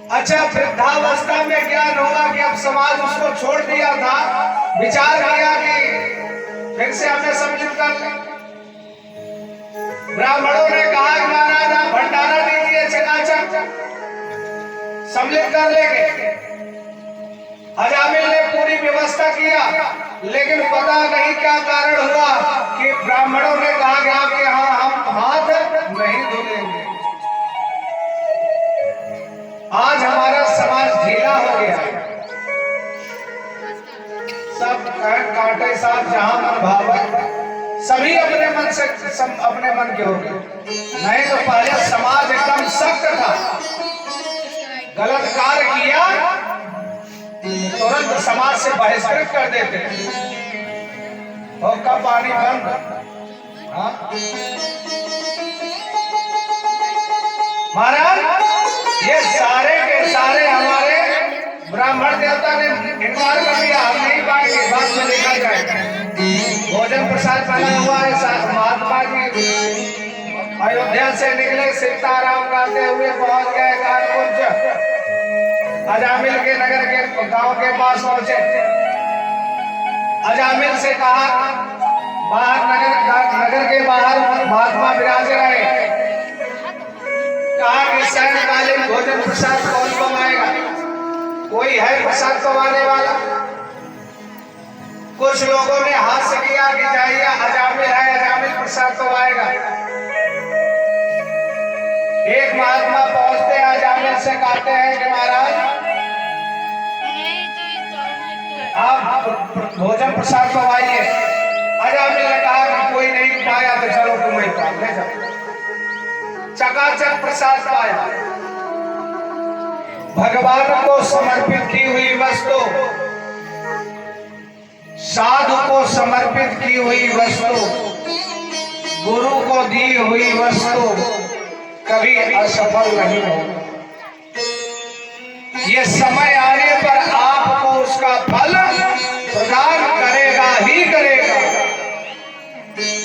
अच्छा, वृद्धावस्था में ज्ञान हुआ कि अब समाज उसको छोड़ दिया था, विचार किया कि फिर से हमें सम्मिलित कर ले। ब्राह्मणों ने कहा कि महाराज आप भंडारा दीजिए, चकाचक सम्मिलित कर लेंगे। अजामिल ने पूरी व्यवस्था किया, लेकिन पता नहीं क्या कारण हुआ कि ब्राह्मणों ने कहा कि आपके यहाँ हम हाथ नहीं धुलेंगे। आज हमारा समाज ढीला हो गया, सब कांटे साथ जहां मन भावत, सभी अपने मन से अपने मन के हो गए। नहीं तो पहले समाज एकदम सख्त था, गलत कार्य किया तुरंत समाज से बहिष्कृत कर देते। और कब पानी बंद, महाराज ये सारे के सारे हमारे ब्राह्मण देवता ने इनकार कर दिया, हम नहीं पाएंगे। बाद में देखा जाएगा। भोजन प्रसाद बना हुआ है, महात्मा जी अयोध्या से निकले, सीताराम गाते हुए पहुंच गए कानपुर। अजामिल के नगर के गांव के पास पहुंचे। अजामिल से कहा, बाहर नगर के बाहर महात्मा विराज रहे, कहा कि सायंकालीन भोजन प्रसाद कौन पवाएगा? कोई है प्रसाद पवाने वाला? कुछ लोगों ने हाथ से किया कि जाइए, अजामिल है, अजामिल प्रसाद पवाएगा। एक महात्मा पहुंचते हैं, अजामिल से कहते हैं कि महाराज आप भोजन प्रसाद पवाइए। अजामिल ने कहा कि कोई नहीं पाया तो चलो तुम ही पाओ, ले जाओ। चकाचक प्रसाद पाया। भगवान को समर्पित की हुई वस्तु, साधु को समर्पित की हुई वस्तु, गुरु को दी हुई वस्तु कभी असफल नहीं होगी। ये समय आने पर आपको उसका फल प्रदान करेगा ही करेगा।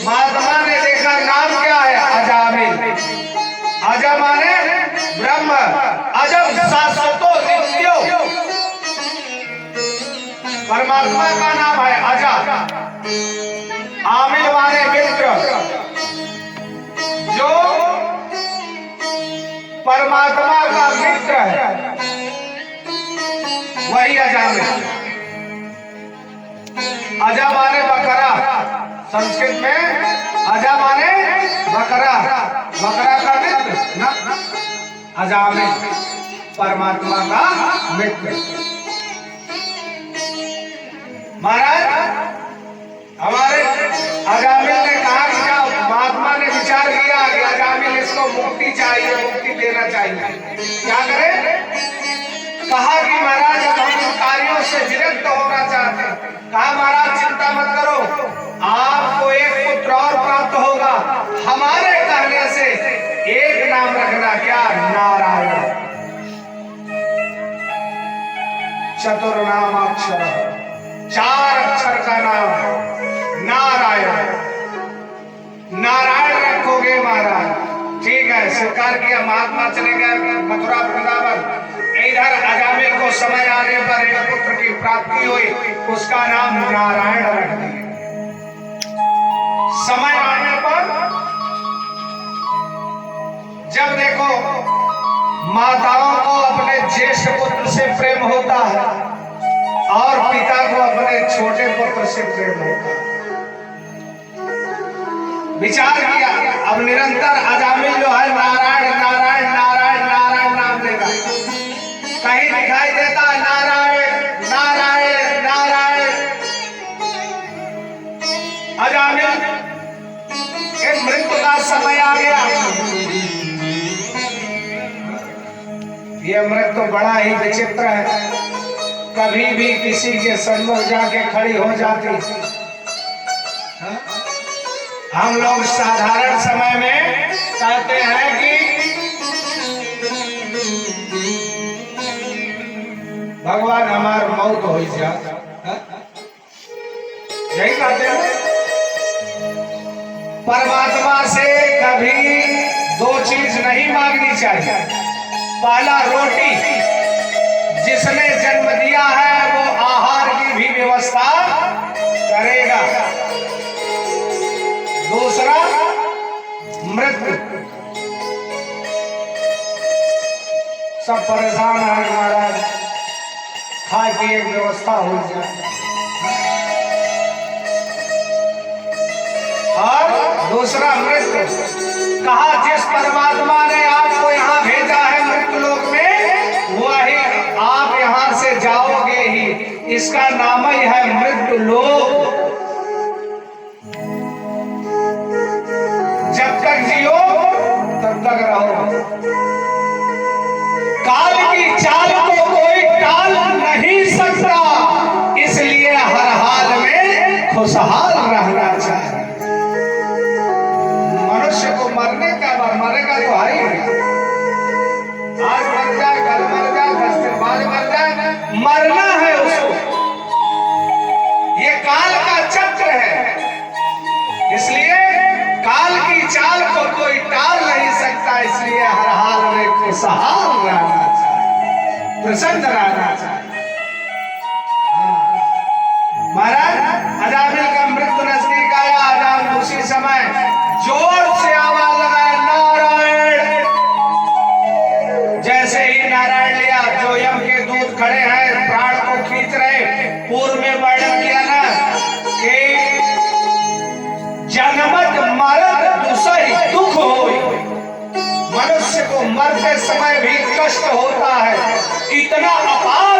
महात्मा ने देखा, नाम क्या है? अजामिल। अजा माने ब्रह्म, अजब शाश्वतो नित्यो, परमात्मा का नाम है अजा। आमिल माने मित्र, जो परमात्मा का मित्र है वही अजामिल। अजा माने बकरा, संस्कृत में अजा माने बकरा, बकरा का मित्र न, अजामिल परमात्मा का मित्र। महाराज हमारे अजामिल ने कहा कि क्या, महात्मा ने विचार किया कि अजामिल इसको मुक्ति चाहिए, मुक्ति देना चाहिए, क्या करे? कहा कि महाराज अब हम कार्यों से विरक्त होना चाहते हैं। कहा महाराज चिंता मत करो, आपको एक पुत्र और प्राप्त होगा। हमारे कहने से एक नाम रखना, क्या? नारायण। चतुर्नामाक्षर, 4 अक्षर का नाम नारायण। नारायण रखोगे महाराज, ठीक है, स्वीकार किया। महात्मा चले गए मथुरा वृंदावन। इधर अजामिल को समय आने पर एक पुत्र की प्राप्ति हुई, उसका नाम नारायण रख दिया। समय आने पर जब देखो माताओं को अपने ज्येष्ठ पुत्र से प्रेम होता है और पिता को अपने छोटे पुत्र से प्रेम होता है। विचार किया, अब निरंतर अजामिल जो है नारायण नारायण नारायण नारायण नाम लेगा। कहीं दिखाई देता नारायण नारायण नारायण। अजामिल एक मृत्यु का समय आ गया। यह मृत्यु बड़ा ही विचित्र है, कभी भी किसी के सन्मुख जाके खड़ी हो जाती। हम लोग साधारण समय में कहते हैं कि भगवान हमार मौत हो जा, यही कहते हैं। परमात्मा से कभी 2 चीज नहीं मांगनी चाहिए। पहला रोटी, जिसने जन्म दिया है वो आहार की भी व्यवस्था करेगा। दूसरा मृत्यु। सब परेशान है महाराज, खाए पिए की व्यवस्था हो जाए। और दूसरा मृत्यु। कहा जिस परमात्मा ने आपको यहाँ भेजा है मृत्यु लोक में, वही आप यहाँ से जाओगे ही। इसका नाम ही है मृत्यु लोक। जब तक जियो तब तक रहो। काल की चाल को कोई टाल नहीं सकता, इसलिए हर हाल में खुशहाल रहना चाहिए। मनुष्य को मरने का मरेगा तो है ही, आज मर जाए, कल मर जाए, 10 दिन बाद मर जाए, मरना है उसको। ये काल का चक्र है, इसलिए काल की चाल को कोई टाल नहीं सकता, इसलिए हर हाल में खुशहाल रहना चाहिए, प्रसन्न रहना चाहिए। महाराज अजामिल का मृत्यु नजदीक आया। अजामिल उसी समय जोर से आवाज लगाया, नारायण। जैसे ही नारायण लिया, जो यम के दूत खड़े हैं प्राण को खींच रहे, पूर्व में वर्णन किया ना कि जनमत मरत दुसहि दुख होई। मनुष्य को मरते समय भी कष्ट होता है, इतना अपार